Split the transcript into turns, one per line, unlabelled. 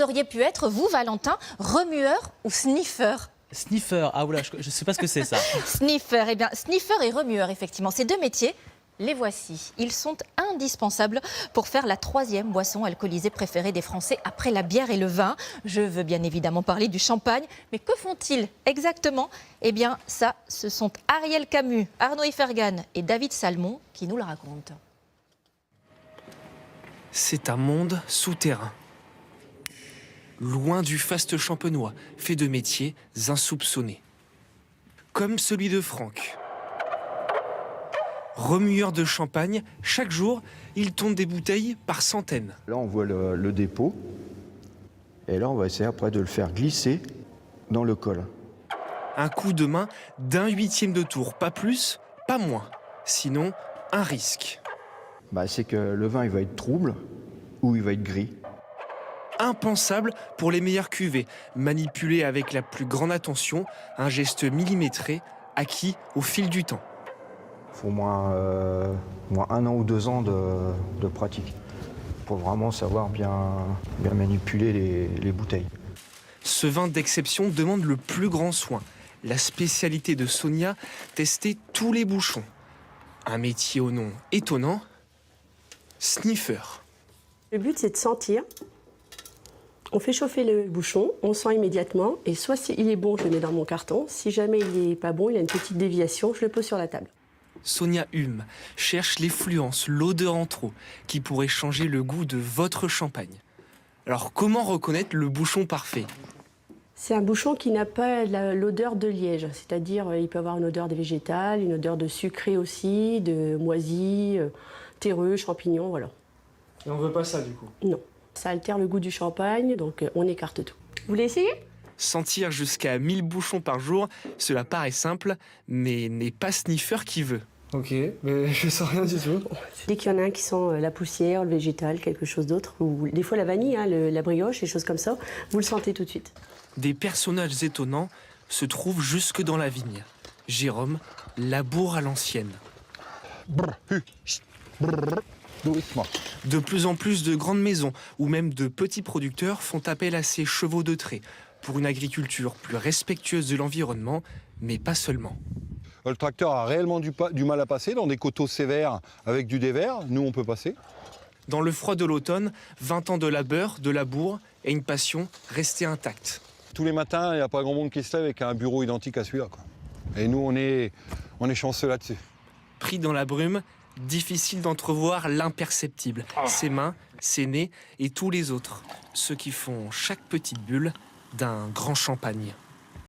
auriez pu être, vous, Valentin, remueur ou sniffer?
Sniffer, ah oula, je ne sais pas ce que c'est ça.
Sniffer, eh bien, sniffer et remueur, effectivement, ces deux métiers, les voici. Ils sont indispensables pour faire la troisième boisson alcoolisée préférée des Français après la bière et le vin. Je veux bien évidemment parler du champagne, mais que font-ils exactement? Eh bien, ça, ce sont Ariel Camus, Arnaud Ifergan et David Salmon qui nous le racontent.
C'est un monde souterrain. Loin du faste champenois, fait de métiers insoupçonnés. Comme celui de Franck. Remueur de champagne, chaque jour, il tourne des bouteilles par centaines.
Là, on voit le dépôt. Et là, on va essayer après de le faire glisser dans le col.
Un coup de main d'1/8 de tour, pas plus, pas moins. Sinon, un risque.
C'est que le vin, il va être trouble ou il va être gris.
Impensable pour les meilleures cuvées, manipulé avec la plus grande attention, un geste millimétré acquis au fil du temps.
Il faut moins 1 an ou 2 ans de pratique pour vraiment savoir bien manipuler les bouteilles.
Ce vin d'exception demande le plus grand soin. La spécialité de Sonia, tester tous les bouchons. Un métier au nom étonnant, sniffer.
Le but, c'est de sentir. On fait chauffer le bouchon, on sent immédiatement, et soit s'il est bon, je le mets dans mon carton. Si jamais il n'est pas bon, il a une petite déviation, je le pose sur la table.
Sonia Hume cherche l'effluence, l'odeur en trop, qui pourrait changer le goût de votre champagne. Alors comment reconnaître le bouchon parfait?
C'est un bouchon qui n'a pas l'odeur de liège, c'est-à-dire il peut avoir une odeur de végétal, une odeur de sucré aussi, de moisi, terreux, champignons, voilà.
Et on veut pas ça du coup?
Non. Ça altère le goût du champagne, donc on écarte tout. Vous voulez essayer?
Sentir jusqu'à 1000 bouchons par jour, cela paraît simple, mais n'est pas sniffer qui veut.
Ok, mais je sens rien du tout.
Dès qu'il y en a un qui sent la poussière, le végétal, quelque chose d'autre, ou des fois la vanille, la brioche, des choses comme ça, vous le sentez tout de suite.
Des personnages étonnants se trouvent jusque dans la vigne. Jérôme laboure à l'ancienne. De plus en plus de grandes maisons ou même de petits producteurs font appel à ces chevaux de trait pour une agriculture plus respectueuse de l'environnement, mais pas seulement.
Le tracteur a réellement du mal à passer dans des coteaux sévères avec du dévers. Nous, on peut passer.
Dans le froid de l'automne, 20 ans de labeur, de labour et une passion restée intacte.
Tous les matins, il n'y a pas grand monde qui se lève avec un bureau identique à celui-là, quoi. Et nous, on est chanceux là-dessus.
Pris dans la brume, difficile d'entrevoir l'imperceptible. Ses mains, ses nez et tous les autres. Ceux qui font chaque petite bulle d'un grand champagne.